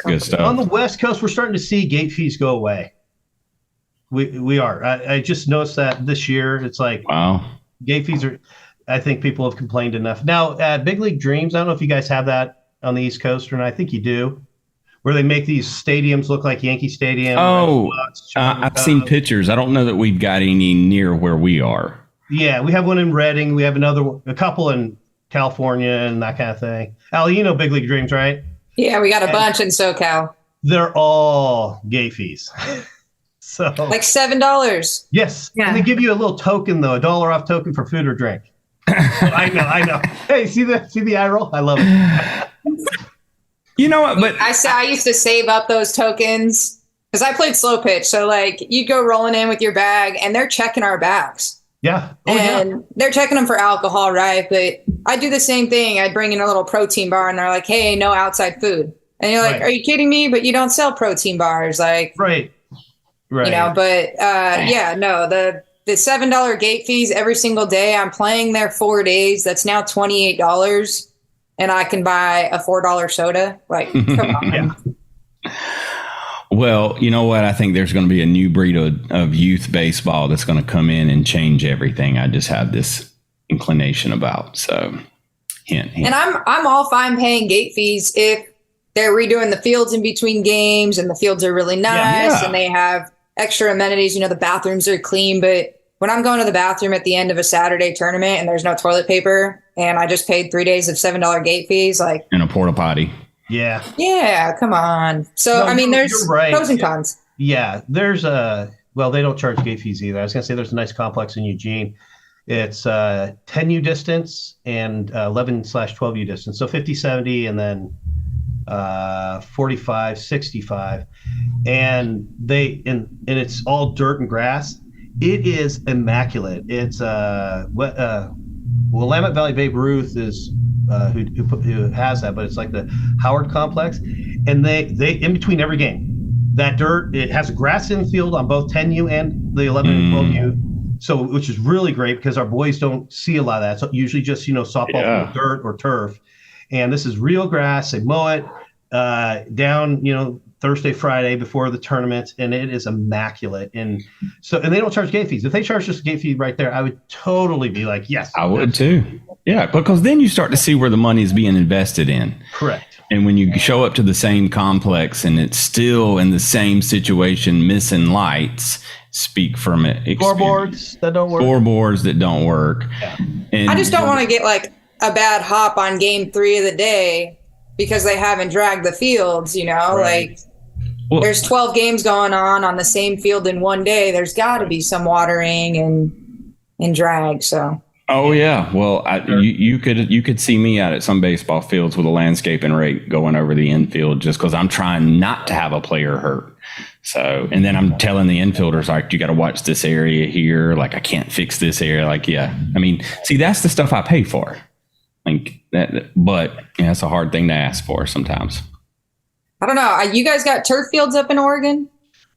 good stuff. On the West Coast, we're starting to see gate fees go away. We are. I just noticed that this year. It's like, wow, gate fees are. I think people have complained enough. Now, at Big League Dreams, I don't know if you guys have that on the East Coast or not. I think you do, where they make these stadiums look like Yankee Stadium. Oh, I've seen pictures. I don't know that we've got any near where we are. Yeah, we have one in Redding. We have a couple in California and that kind of thing. Al, you know Big League Dreams, right? Yeah, we got a bunch in SoCal. They're all gate fees. So like $7. Yes. Yeah. And they give you a little token, though, $1 off token for food or drink. I know. Hey, see the eye roll? I love it. You know what? But I used to save up those tokens because I played slow pitch. So like you go rolling in with your bag and they're checking our bags. Yeah. They're checking them for alcohol, right? But I do the same thing. I bring in a little protein bar and they're like, hey, no outside food. And you're like, Are you kidding me? But you don't sell protein bars. Like, right. But the $7 gate fees every single day. I'm playing there 4 days. That's now $28. And I can buy a $4 soda. Like, come on. Yeah. Well, you know what? I think there's going to be a new breed of youth baseball that's going to come in and change everything. I just have this inclination about. So, hint. And I'm all fine paying gate fees if they're redoing the fields in between games and the fields are really nice and they have extra amenities. The bathrooms are clean. But when I'm going to the bathroom at the end of a Saturday tournament and there's no toilet paper and I just paid 3 days of $7 gate fees, like in a porta potty. Yeah. Yeah, come on. So, there's pros and cons. Yeah, there's they don't charge gate fees either. I was going to say there's a nice complex in Eugene. It's 10U distance and 11/12U distance. So 50-70 and then 45-65. And it's all dirt and grass. It is immaculate. It's Willamette Valley Babe Ruth is who has that, but it's like the Howard complex, and they in between every game that dirt, it has a grass infield on both 10U and the 11 and 12U. So, which is really great because our boys don't see a lot of that. So usually just, softball field, dirt or turf. And this is real grass. They mow it down, Thursday, Friday before the tournament, and it is immaculate. And they don't charge gate fees. If they charge just a gate fee right there, I would totally be like, yes. I would too. Yeah, because then you start to see where the money is being invested in. Correct. And when you show up to the same complex and it's still in the same situation, missing lights, speak from it. Scoreboards that don't work. Scoreboards that don't work. Yeah. And I just don't want to get like a bad hop on game 3 of the day because they haven't dragged the fields, Right. There's 12 games going on the same field in one day. There's got to be some watering and drag. So. Oh yeah, well, you could see me out at some baseball fields with a landscaping rake going over the infield just because I'm trying not to have a player hurt. So, and then I'm telling the infielders like, you got to watch this area here. Like I can't fix this area. Like, yeah, I mean, see, that's the stuff I pay for. Like that, but it's a hard thing to ask for sometimes. I don't know. You guys got turf fields up in Oregon?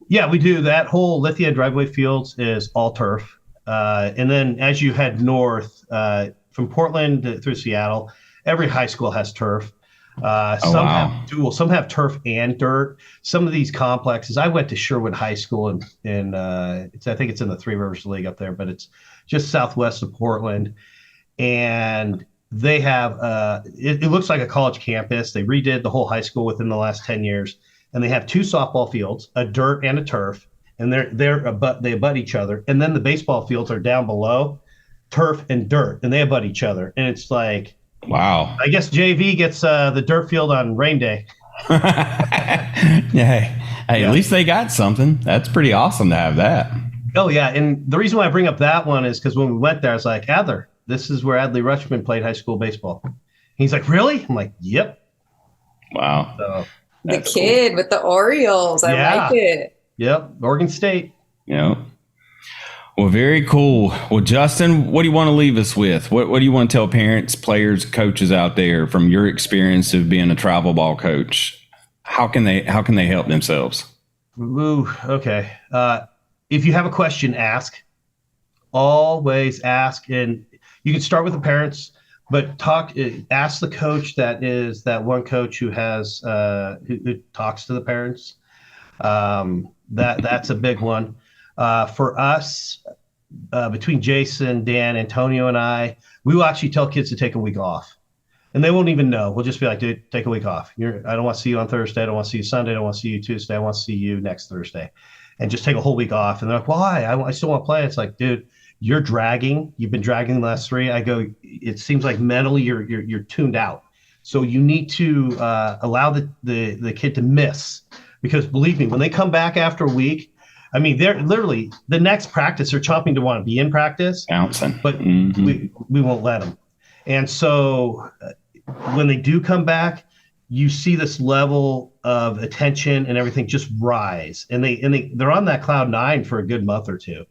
Yeah, we do. That whole Lithia driveway fields is all turf. And then as you head north from Portland through Seattle, every high school has turf. Some have dual, some have turf and dirt. Some of these complexes, I went to Sherwood High School in I think it's in the Three Rivers League up there, but it's just southwest of Portland. And they have, it looks like a college campus. They redid the whole high school within the last 10 years. And they have 2 softball fields, a dirt and a turf. And they abut each other. And then the baseball fields are down below, turf and dirt, and they abut each other. And it's like, wow. I guess JV gets the dirt field on rain day. Hey, at least they got something. That's pretty awesome to have that. Oh yeah, and the reason why I bring up that one is because when we went there, I was like, Adler, this is where Adley Rutschman played high school baseball. He's like, really? I'm like, yep. Wow. So, the kid cool. With the Orioles. I like it. Yep, Oregon State. Yeah. Well, very cool. Well, Justin, what do you want to leave us with? What do you want to tell parents, players, coaches out there from your experience of being a travel ball coach? How can they help themselves? Ooh, okay. If you have a question, ask. Always ask, and you can start with the parents, but ask the coach that one coach who has who talks to the parents. That's a big one. For us, between Jason, Dan, Antonio, and I, we will actually tell kids to take a week off. And they won't even know. We'll just be like, dude, take a week off. I don't want to see you on Thursday. I don't want to see you Sunday. I don't want to see you Tuesday. I want to see you next Thursday. And just take a whole week off. And they're like, why? I still want to play. It's like, dude, you're dragging. You've been dragging the last 3. I go, it seems like mentally you're tuned out. So you need to allow the kid to miss. Because believe me, when they come back after a week, I mean, they're literally the next practice, they're chomping to want to be in practice. Bouncing. But we won't let them. And so when they do come back, you see this level of attention and everything just rise. And they're on that cloud 9 for a good month or two.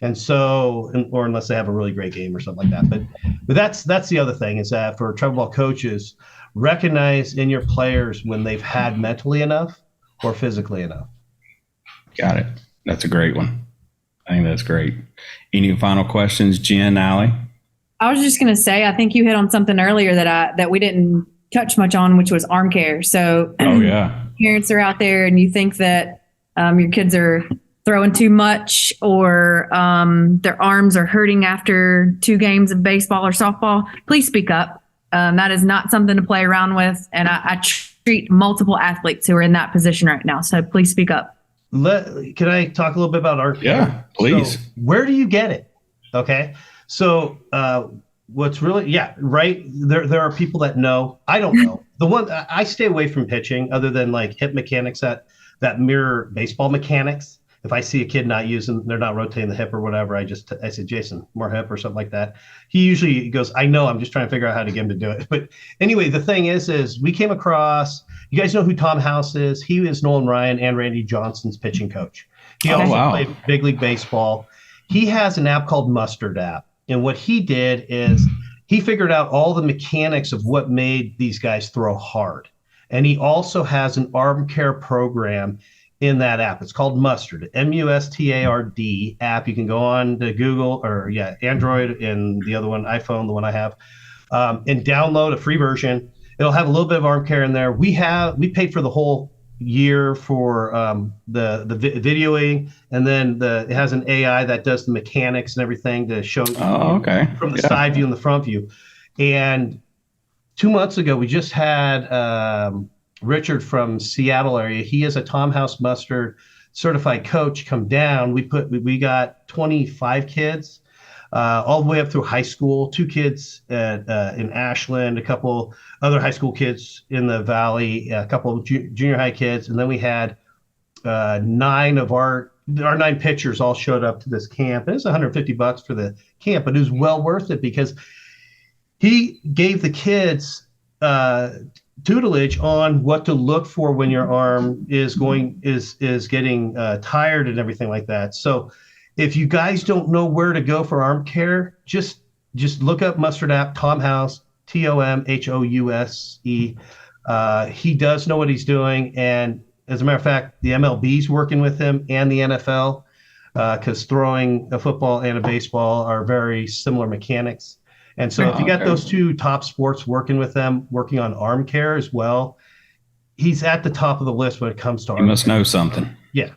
And so, or unless they have a really great game or something like that. But that's the other thing is that for travel ball coaches, recognize in your players when they've had mentally enough or physically enough. Got it. That's a great one. I think that's great. Any final questions, Jen, Allie? I was just going to say, I think you hit on something earlier that we didn't touch much on, which was arm care. So parents are out there and you think that your kids are throwing too much or their arms are hurting after 2 games of baseball or softball, please speak up. That is not something to play around with. And I treat multiple athletes who are in that position right now. So please speak up. Can I talk a little bit about arm care? Yeah, please. So where do you get it? Okay. So what's really, right. There are people that know. I don't know. The one I stay away from pitching other than like hip mechanics that mirror baseball mechanics. If I see a kid they're not rotating the hip or whatever, I said, Jason, more hip or something like that. He usually goes, I know, I'm just trying to figure out how to get him to do it. But anyway, the thing is we came across, you guys know who Tom House is? He is Nolan Ryan and Randy Johnson's pitching coach. He also played Big League Baseball. He has an app called Mustard app. And what he did is he figured out all the mechanics of what made these guys throw hard. And he also has an arm care program in that app. It's called Mustard, Mustard app. You can go on to Google or Android, and the other one, iPhone, the one I have, and download a free version. It'll have a little bit of arm care in there. We paid for the whole year for the videoing, and then it has an AI that does the mechanics and everything to show you from the side view and the front view. And 2 months ago, we just had Richard from Seattle area. He is a Tom House Mustard certified coach. Come down. We got 25 kids, all the way up through high school. 2 kids in Ashland, a couple other high school kids in the Valley, a couple of junior high kids, and then we had 9 of our 9 pitchers all showed up to this camp. And it's $150 for the camp, but it was well worth it because he gave the kids tutelage on what to look for when your arm is getting tired and everything like that. So if you guys don't know where to go for arm care, just look up Mustard app, Tom House, Tomhouse. He does know what he's doing, and as a matter of fact, the MLB's working with him and the NFL because throwing a football and a baseball are very similar mechanics. And so if you got those 2 top sports working with them, working on arm care as well, he's at the top of the list when it comes to arm care. He must know something. Yeah.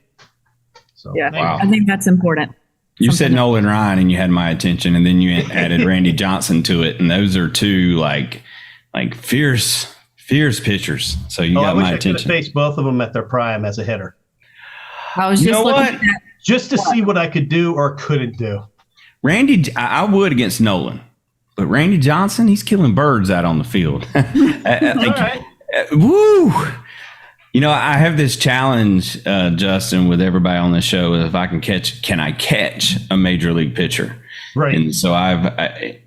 So wow. I think that's important. You said Nolan Ryan and you had my attention, and then you added Randy Johnson to it. And those are 2 like fierce pitchers. So you got my attention. I could have faced both of them at their prime as a hitter. I was just looking at that. Just to see what I could do or couldn't do. Randy, I would against Nolan. But Randy Johnson, he's killing birds out on the field. Woo! You know, I have this challenge, Justin, with everybody on the show. If I can I catch a major league pitcher? Right. And so actually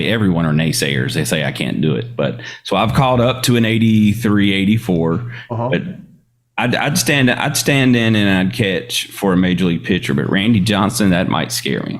everyone are naysayers. They say I can't do it. But so I've called up to an 83, 84. But I'd stand in and I'd catch for a major league pitcher. But Randy Johnson, that might scare me.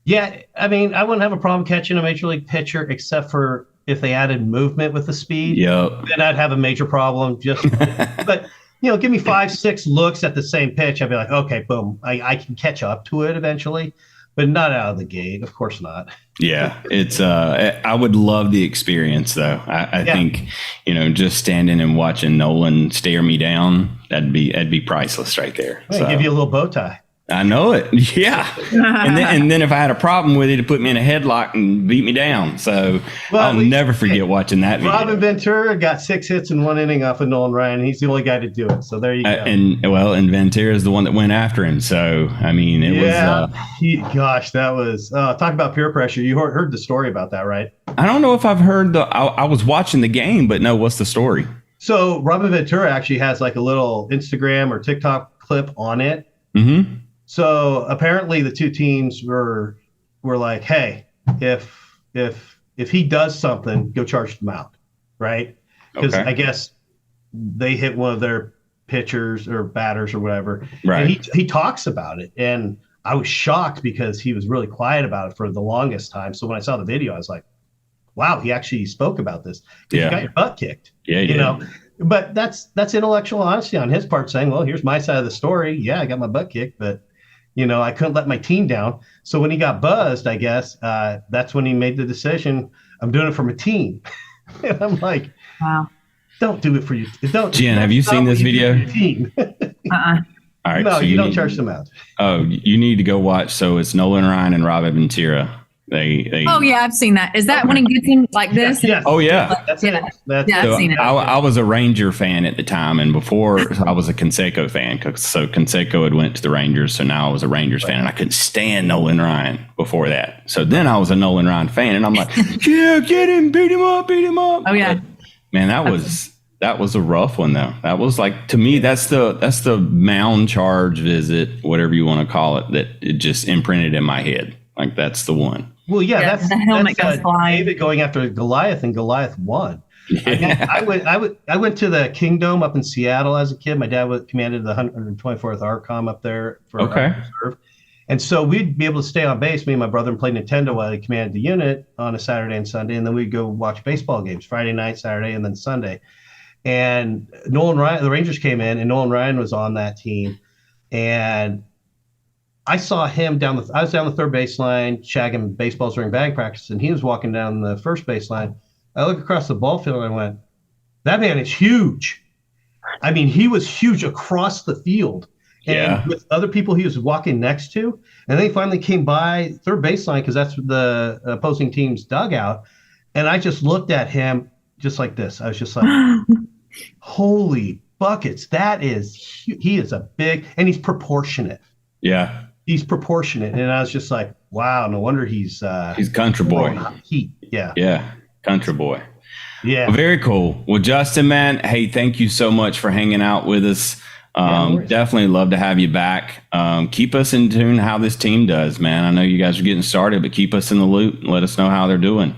Yeah, I mean, I wouldn't have a problem catching a major league pitcher, except for if they added movement with the speed. Yep. Then I'd have a major problem. But give me 5-6 looks at the same pitch. I'd be like, okay, boom, I can catch up to it eventually, but not out of the gate. Of course not. Yeah, it's. I would love the experience, though. I think just standing and watching Nolan stare me down, that'd be priceless right there. So. Give you a little bow tie. I know it. Yeah. and then if I had a problem with it, it put me in a headlock and beat me down. So I'll never forget watching that video. Robin Ventura got 6 hits in 1 inning off of Nolan Ryan. He's the only guy to do it. So there you go. And Ventura is the one that went after him. So, I mean, it was. Gosh, that was talk about peer pressure. You heard the story about that, right? I don't know if I've heard I was watching the game, but no, what's the story? So Robin Ventura actually has like a little Instagram or TikTok clip on it. Mm-hmm. So apparently the 2 teams were like, hey, if he does something, go charge him out, right? Because I guess they hit one of their pitchers or batters or whatever. Right. And he talks about it. And I was shocked because he was really quiet about it for the longest time. So when I saw the video, I was like, wow, he actually spoke about this. Yeah. You got your butt kicked. Yeah, you know. But that's intellectual honesty on his part, saying, well, here's my side of the story. Yeah, I got my butt kicked, but I couldn't let my team down. So when he got buzzed, I guess, that's when he made the decision. I'm doing it for my team. And I'm like, wow, don't do it for you. Don't. Jen, have you seen this video? Team. All right. No, so you don't charge them out. Oh, you need to go watch. So it's Nolan Ryan and Robin Ventura. They Oh yeah, I've seen that. Is that when he gets in like this? Yes. Oh yeah. That's it. I've seen it. I was a Ranger fan at the time, and before I was a Canseco fan. So Canseco had went to the Rangers, so now I was a Rangers fan, and I couldn't stand Nolan Ryan before that. So then I was a Nolan Ryan fan, and I'm like, yeah, get him, beat him up. Oh yeah. But, man, that was a rough one though. That was like, to me, that's the mound charge visit, whatever you want to call it, that it just imprinted in my head. Like that's the one. Well, yeah, that's the helmet goes flying. David going after Goliath, and Goliath won. Yeah. I went to the Kingdom up in Seattle as a kid. My dad commanded the 124th ARCOM up there for reserve. And so we'd be able to stay on base, me and my brother, and play Nintendo while he commanded the unit on a Saturday and Sunday. And then we'd go watch baseball games Friday night, Saturday, and then Sunday. And Nolan Ryan, the Rangers came in, and Nolan Ryan was on that team. And I saw him I was down the third baseline, shagging baseballs during batting practice, and he was walking down the first baseline. I looked across the ball field and I went, that man is huge. I mean, he was huge across the field. And with other people he was walking next to. And then he finally came by third baseline because that's the opposing team's dugout. And I just looked at him just like this. I was just like, holy buckets. He is a big, and he's proportionate. Yeah. He's proportionate. And I was just like, wow, no wonder he's country boy. Heat. Yeah. Yeah. Country boy. Yeah. Well, very cool. Well, Justin, man, hey, thank you so much for hanging out with us. Definitely love to have you back. Keep us in tune how this team does, man. I know you guys are getting started, but keep us in the loop and let us know how they're doing.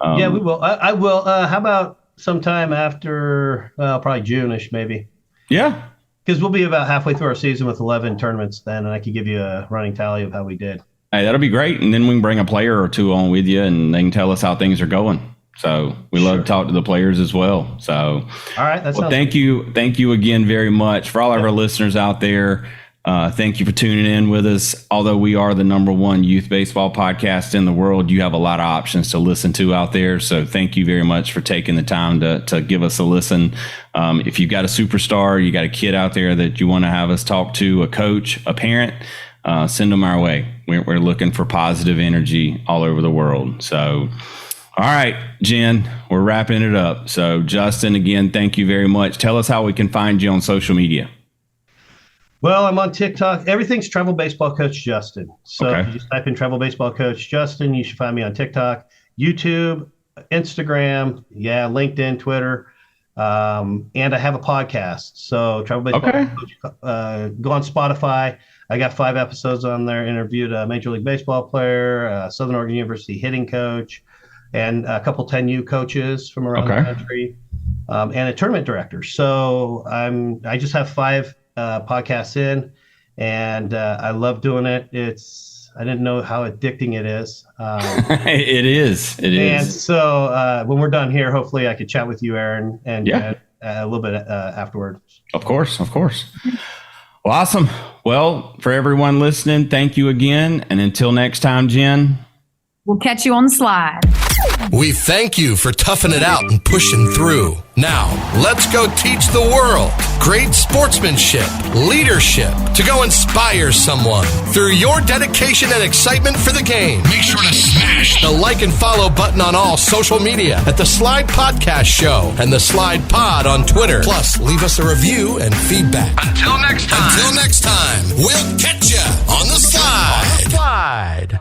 Yeah, we will. I will. How about sometime after probably June-ish, maybe? Yeah. Because we'll be about halfway through our season with 11 tournaments then, and I could give you a running tally of how we did. Hey, that'll be great. And then we can bring a player or two on with you, and they can tell us how things are going. So we love to talk to the players as well. So, all right. Thank you. Thank you again very much for all of our listeners out there. Thank you for tuning in with us. Although we are the #1 youth baseball podcast in the world, you have a lot of options to listen to out there. So thank you very much for taking the time to give us a listen. If you've got a superstar, you got a kid out there that you want to have us talk to, a coach, a parent, send them our way. We're looking for positive energy all over the world. So, all right, Jen, we're wrapping it up. So, Justin, again, thank you very much. Tell us how we can find you on social media. Well, I'm on TikTok. Everything's Travel Baseball Coach Justin. So if you just type in Travel Baseball Coach Justin, you should find me on TikTok, YouTube, Instagram, LinkedIn, Twitter. And I have a podcast. So Travel Baseball Coach, go on Spotify. I got 5 episodes on there. Interviewed a Major League Baseball player, a Southern Oregon University hitting coach, and a couple 10U coaches from around the country, and a tournament director. So I just have 5 podcasts in, and I love doing it. I didn't know how addicting it is. It is. And so when we're done here, hopefully I could chat with you, Aaron, and a little bit afterwards. Of course. Well, awesome. Well, for everyone listening, thank you again. And until next time, Jen, we'll catch you on the slide. We thank you for toughing it out and pushing through. Now, let's go teach the world great sportsmanship, leadership, to go inspire someone through your dedication and excitement for the game. Make sure to smash the like and follow button on all social media at The Slide Podcast Show and The Slide Pod on Twitter. Plus, leave us a review and feedback. Until next time, we'll catch you on the slide.